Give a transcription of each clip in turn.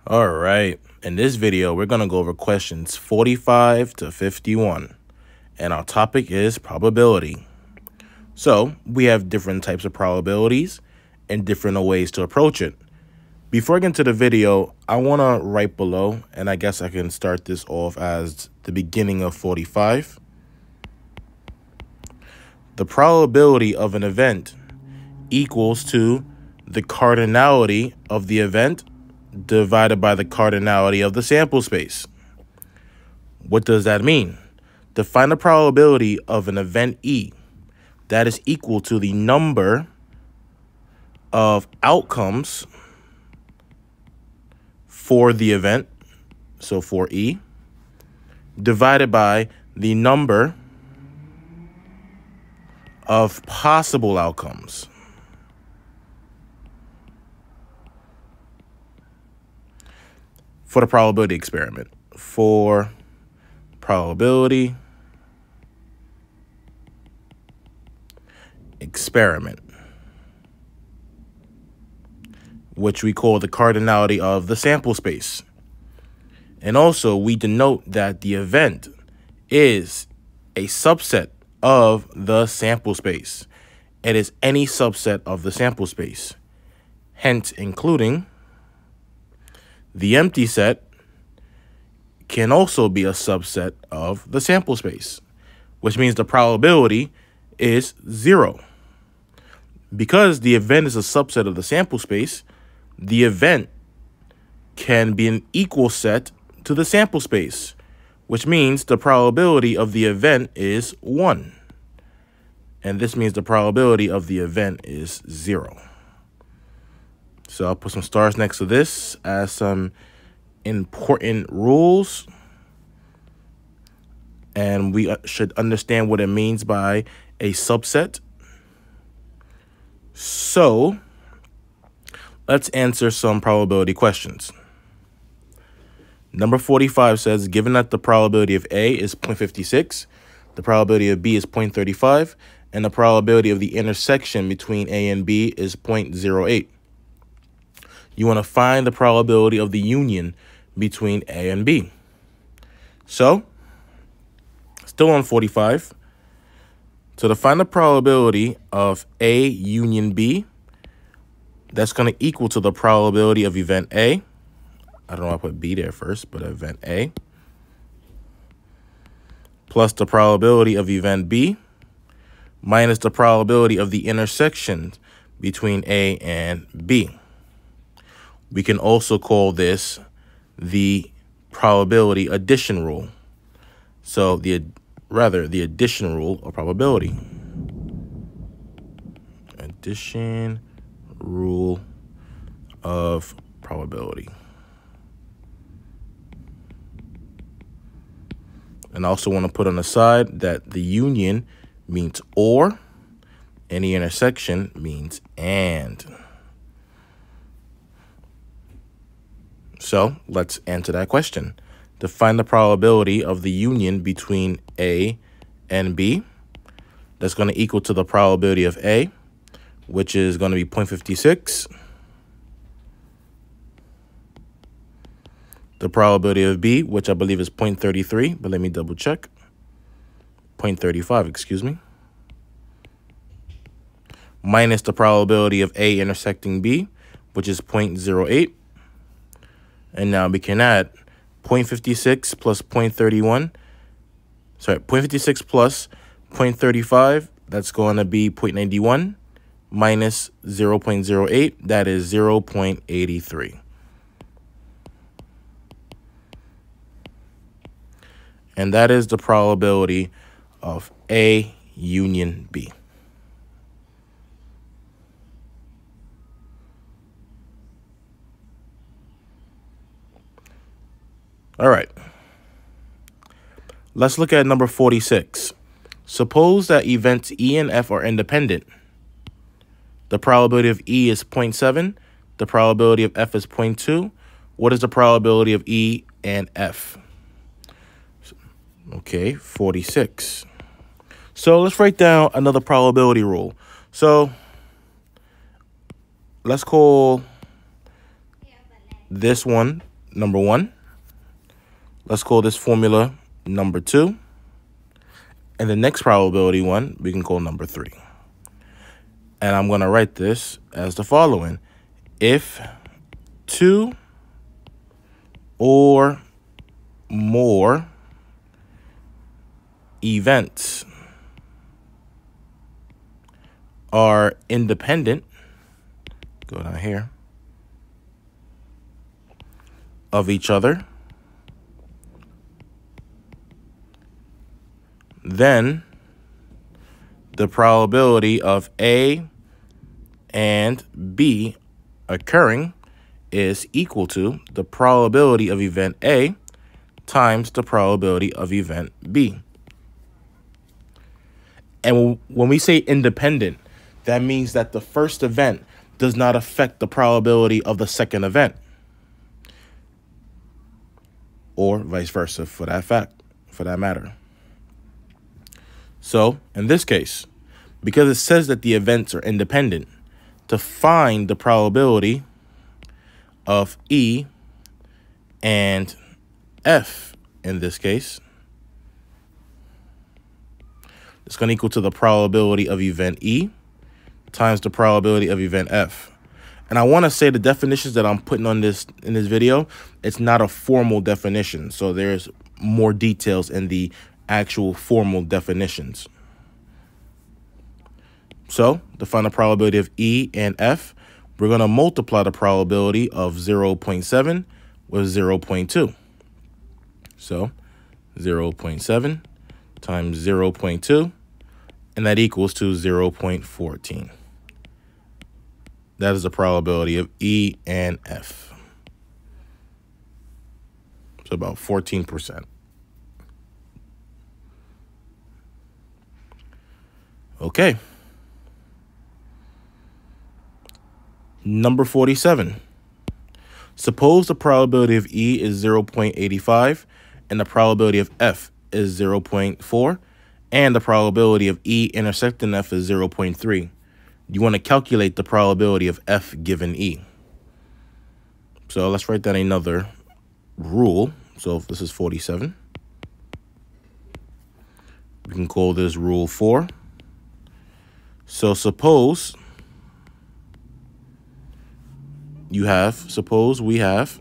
All right, in this video, we're going to go over questions 45 to 51, and our topic is probability. So we have different types of probabilities and different ways to approach it. Before I get into the video, I want to write below, and I guess I can start this off as the beginning of 45. The probability of an event equals to the cardinality of the event divided by the cardinality of the sample space. What does that mean? To find the probability of an event E, that is equal to the number of outcomes for the event, so for E, divided by the number of possible outcomes. For the probability experiment. For probability experiment, which we call the cardinality of the sample space. And also, we denote that the event is a subset of the sample space. It is any subset of the sample space, hence including the empty set can also be a subset of the sample space, which means the probability is 0. Because the event is a subset of the sample space, the event can be an equal set to the sample space, which means the probability of the event is 1. And this means the probability of the event is 0. So I'll put some stars next to this as some important rules. And we should understand what it means by a subset. So let's answer some probability questions. Number 45 says, given that the probability of A is 0.56, the probability of B is 0.35, and the probability of the intersection between A and B is 0.08. You want to find the probability of the union between A and B. So, still on 45. So to find the probability of A union B, that's going to equal to the probability of event A. I don't know why I put B there first, but event A. Plus the probability of event B minus the probability of the intersection between A and B. We can also call this the probability addition rule. So the addition rule of probability. Addition rule of probability. And I also want to put on the side that the union means or, and the intersection means and. So let's answer that question. To find the probability of the union between A and B, that's going to equal to the probability of A, which is going to be 0.56. The probability of B, which I believe is 0.33, but let me double check. 0.35, excuse me. Minus the probability of A intersecting B, which is 0.08. And now we can add 0.56 plus 0.31. Sorry, 0.56 plus 0.35. That's going to be 0.91 minus 0.08. That is 0.83. And that is the probability of A union B. All right. Let's look at number 46. Suppose that events E and F are independent. The probability of E is 0.7. The probability of F is 0.2. What is the probability of E and F? Okay, 46. So let's write down another probability rule. So let's call this one number 1. Let's call this formula number 2. And the next probability one, we can call number 3. And I'm going to write this as the following. If 2 or more events are independent, go down here, of each other, then the probability of A and B occurring is equal to the probability of event A times the probability of event B. And when we say independent, that means that the first event does not affect the probability of the second event, or vice versa for that matter. So in this case, because it says that the events are independent, to find the probability of E and F in this case, it's going to equal to the probability of event E times the probability of event F. And I want to say the definitions that I'm putting on this in this video, it's not a formal definition. So there's more details in the actual formal definitions. So to find the probability of E and F, we're going to multiply the probability of 0.7 with 0.2. So 0.7 times 0.2, and that equals to 0.14. That is the probability of E and F. So about 14%. Okay. Number 47. Suppose the probability of E is 0.85 and the probability of F is 0.4 and the probability of E intersecting F is 0.3. You want to calculate the probability of F given E. So let's write down another rule. So if this is 47, we can call this rule 4. So suppose we have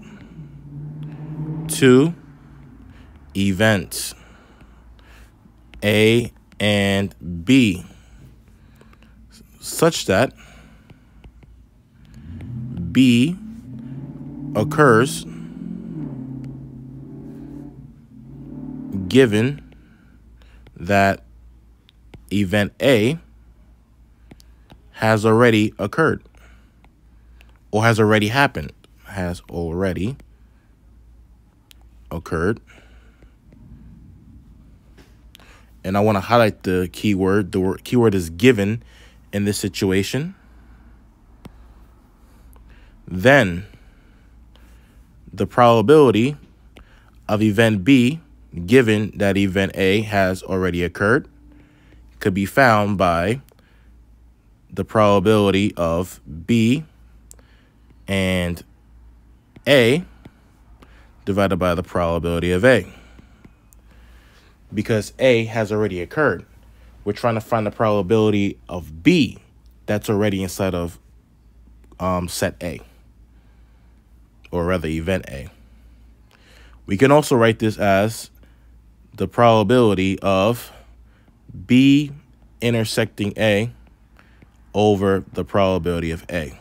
2 events, A and B, such that B occurs given that event A has already occurred or has already happened, has already occurred. And I want to highlight the keyword. The keyword is given in this situation. Then the probability of event B, given that event A has already occurred, could be found by the probability of B and A divided by the probability of A. Because A has already occurred, we're trying to find the probability of B that's already inside of set A, or rather event A. We can also write this as the probability of B intersecting A over the probability of A.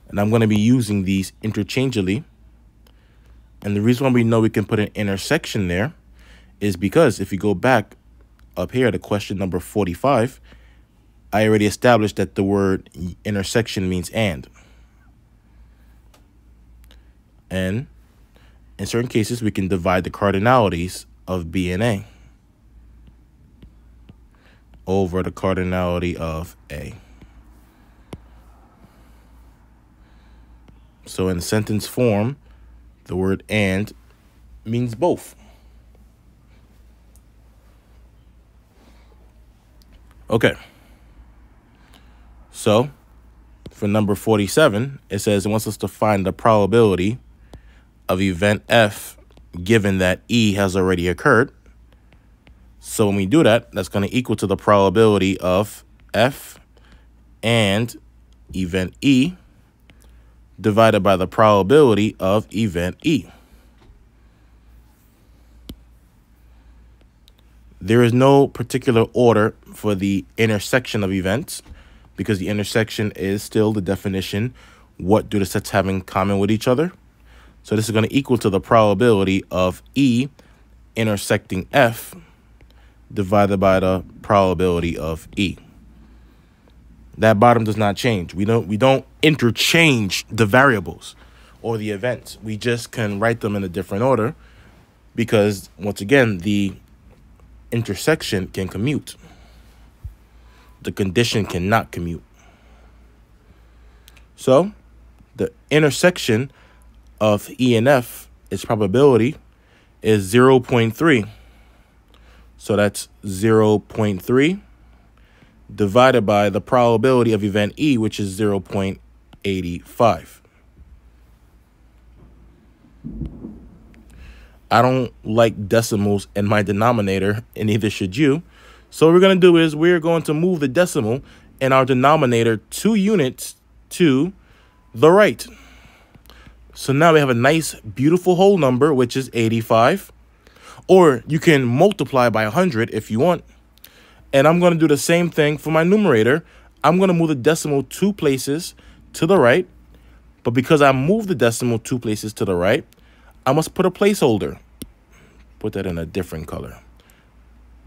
And I'm going to be using these interchangeably. And the reason why we know we can put an intersection there is because if you go back up here to question number 45, I already established that the word intersection means and. And in certain cases, we can divide the cardinalities of B and A over the cardinality of A. So in sentence form, the word and means both. Okay. So for number 47, it says it wants us to find the probability of event F given that E has already occurred. So when we do that, that's going to equal to the probability of F and event E divided by the probability of event E. There is no particular order for the intersection of events because the intersection is still the definition. What do the sets have in common with each other? So this is going to equal to the probability of E intersecting F divided by the probability of E. That bottom does not change. We don't interchange the variables or the events. We just can write them in a different order because, once again, the intersection can commute. The condition cannot commute. So the intersection of E and F, its probability is 0.3. So that's 0.3 divided by the probability of event E, which is 0.85. I don't like decimals in my denominator, and neither should you. So what we're going to do is we're going to move the decimal in our denominator 2 units to the right. So now we have a nice, beautiful whole number, which is 85. Or you can multiply by 100 if you want. And I'm going to do the same thing for my numerator. I'm going to move the decimal 2 places to the right. But because I moved the decimal 2 places to the right, I must put a placeholder. Put that in a different color,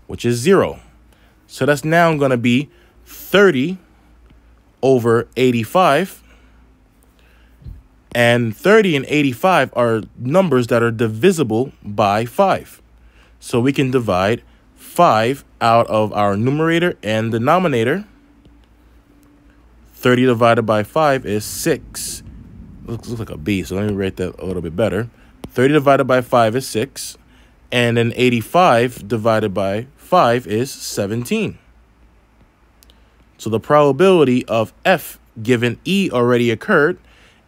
which is 0. So that's now going to be 30 over 85. And 30 and 85 are numbers that are divisible by 5. So we can divide 5 out of our numerator and denominator. 30 divided by 5 is 6. Looks like a B, so let me write that a little bit better. 30 divided by 5 is 6. And then 85 divided by 5 is 17. So the probability of F given E already occurred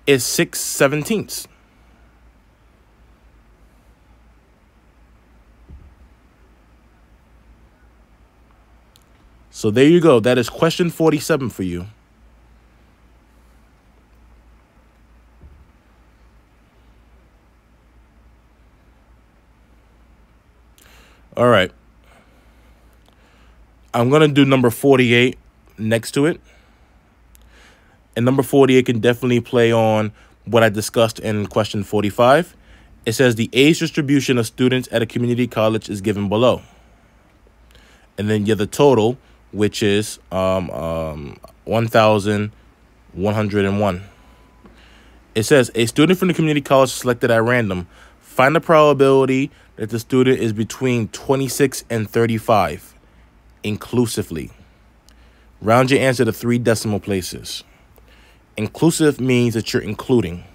is 6/17. So there you go. That is question 47 for you. All right. I'm going to do number 48 next to it. And number 48 can definitely play on what I discussed in question 45. It says the age distribution of students at a community college is given below. And then you have the total, which is 1,101. It says a student from the community college selected at random. Find the probability that the student is between 26 and 35 inclusively. Round your answer to 3 decimal places. Inclusive means that you're including.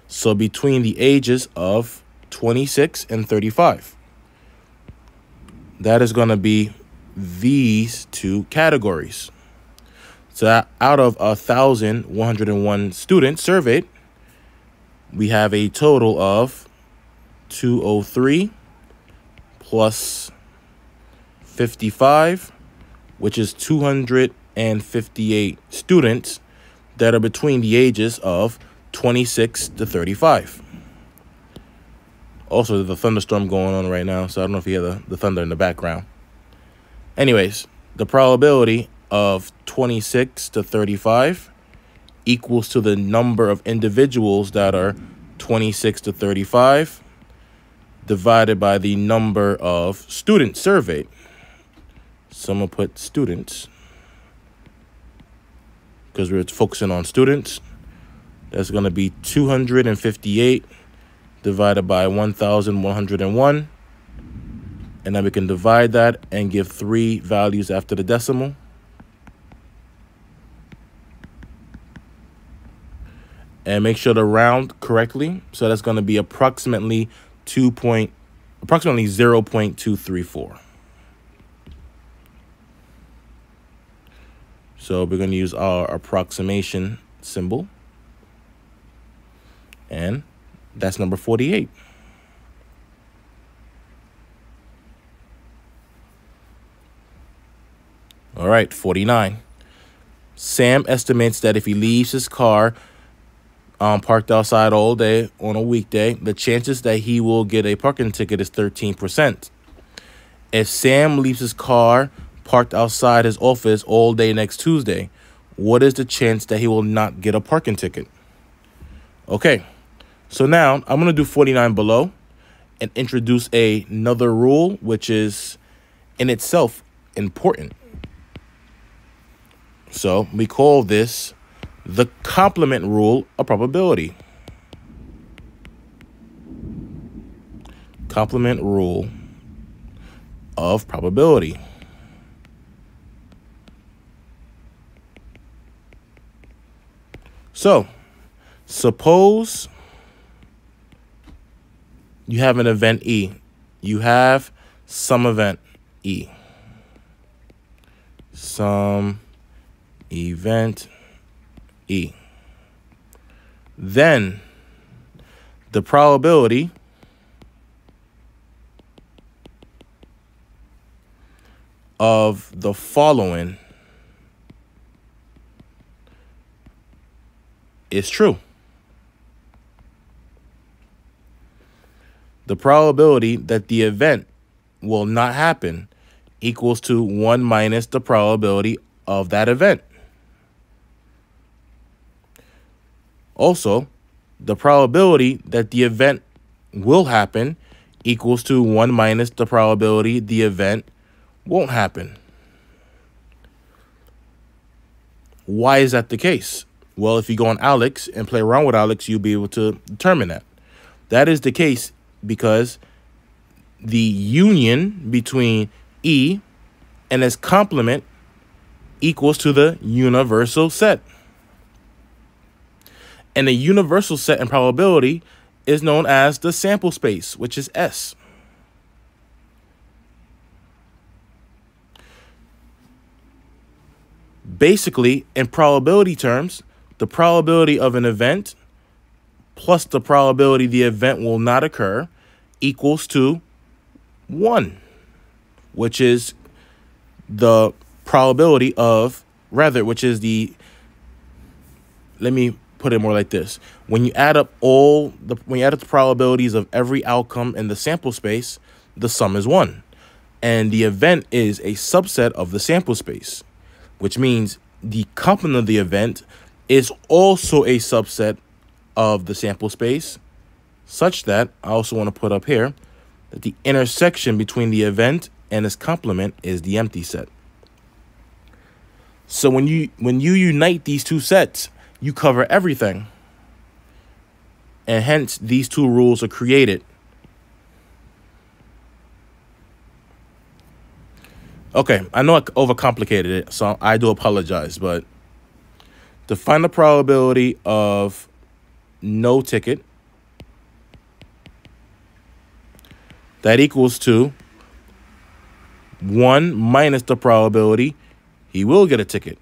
So between the ages of 26 and 35. That is going to be these 2 categories. So out of 1,101 students surveyed, we have a total of 203 plus 55, which is 258 students that are between the ages of 26 to 35. Also, there's a thunderstorm going on right now, so I don't know if you hear the thunder in the background. Anyways, the probability of 26 to 35 equals to the number of individuals that are 26 to 35 divided by the number of students surveyed. So I'm going to put students because we're focusing on students. That's going to be 258 divided by 1,101. And then we can divide that and give 3 values after the decimal. And make sure to round correctly. So that's going to be approximately 0.234. So we're going to use our approximation symbol. And that's number 48. All right, 49. Sam estimates that if he leaves his car parked outside all day on a weekday, the chances that he will get a parking ticket is 13%. If Sam leaves his car parked outside his office all day next Tuesday, what is the chance that he will not get a parking ticket? Okay, so now I'm going to do 49 below and introduce another rule, which is in itself important. So we call this the complement rule of probability. Complement rule of probability. So suppose you have an event E. You have some event E. Some event E. Then the probability of the following is true. The probability that the event will not happen equals to 1 minus the probability of that event. Also, the probability that the event will happen equals to 1 minus the probability the event won't happen. Why is that the case? Well, if you go on Alex and play around with Alex, you'll be able to determine that. That is the case because the union between E and its complement equals to the universal set. And the universal set in probability is known as the sample space, which is S. Basically, in probability terms, the probability of an event plus the probability the event will not occur equals to 1, which is the probability of, which is the, let me put it more like this. When you add up the probabilities of every outcome in the sample space, the sum is 1. And the event is a subset of the sample space, which means the complement of the event is also a subset of the sample space, such that I also want to put up here that the intersection between the event and its complement is the empty set. So when you unite these two sets, you cover everything. And hence, these two rules are created. Okay, I know I overcomplicated it, so I do apologize. But to find the probability of no ticket, that equals to 1 minus the probability he will get a ticket.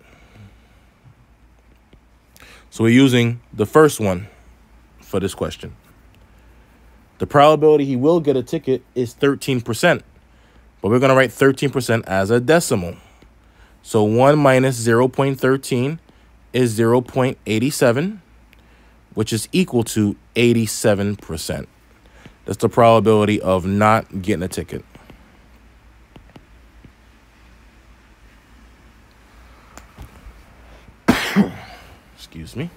So we're using the first one for this question. The probability he will get a ticket is 13%, but we're going to write 13% as a decimal. So 1 minus 0.13 is 0.87, which is equal to 87%. That's the probability of not getting a ticket. Excuse me.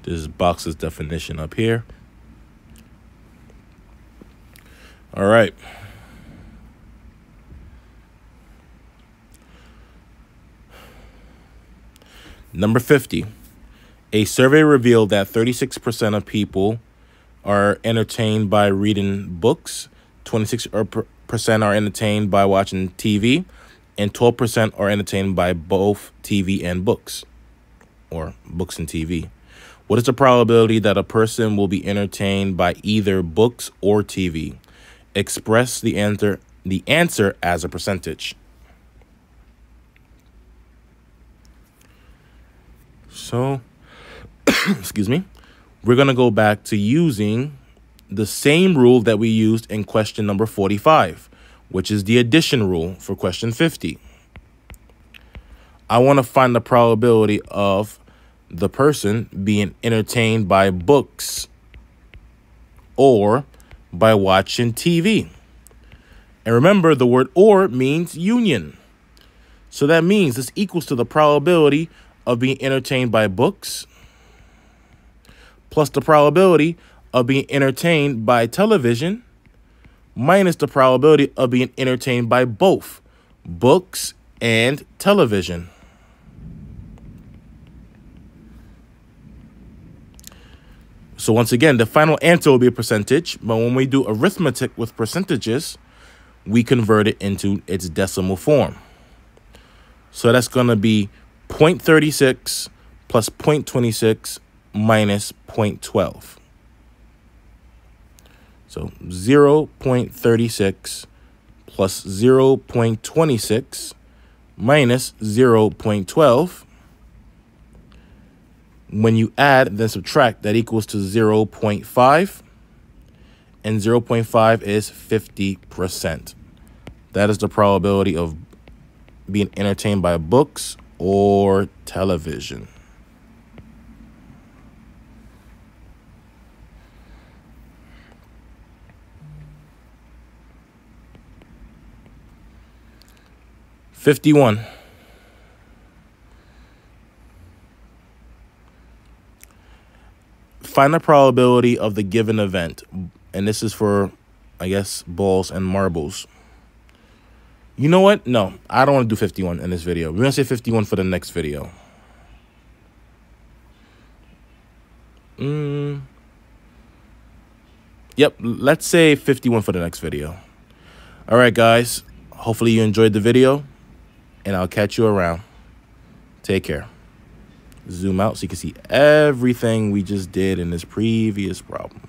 This box's definition up here. All right. Number 50. A survey revealed that 36% of people are entertained by reading books, 26% are entertained by watching TV, and 12% are entertained by both TV and books, or books and TV. What is the probability that a person will be entertained by either books or TV? Express the answer as a percentage. So, excuse me, we're going to go back to using the same rule that we used in question number 45, which is the addition rule for question 50. I want to find the probability of the person being entertained by books or by watching TV. And remember, the word or means union. So that means this equals to the probability of being entertained by books plus the probability of being entertained by television minus the probability of being entertained by both books and television. So once again, the final answer will be a percentage, but when we do arithmetic with percentages, we convert it into its decimal form. So that's going to be 0.36 plus 0.26 minus 0.12. So 0.36 plus 0.26 minus 0.12. When you add, then subtract, that equals to 0.5. And 0.5 is 50%. That is the probability of being entertained by books or television. '51. Find the probability of the given event. And this is for, I guess, balls and marbles. You know what? No, I don't want to do 51 in this video. We're going to say 51 for the next video. Yep, let's say 51 for the next video. All right, guys. Hopefully you enjoyed the video, and I'll catch you around. Take care. Zoom out so you can see everything we just did in this previous problem.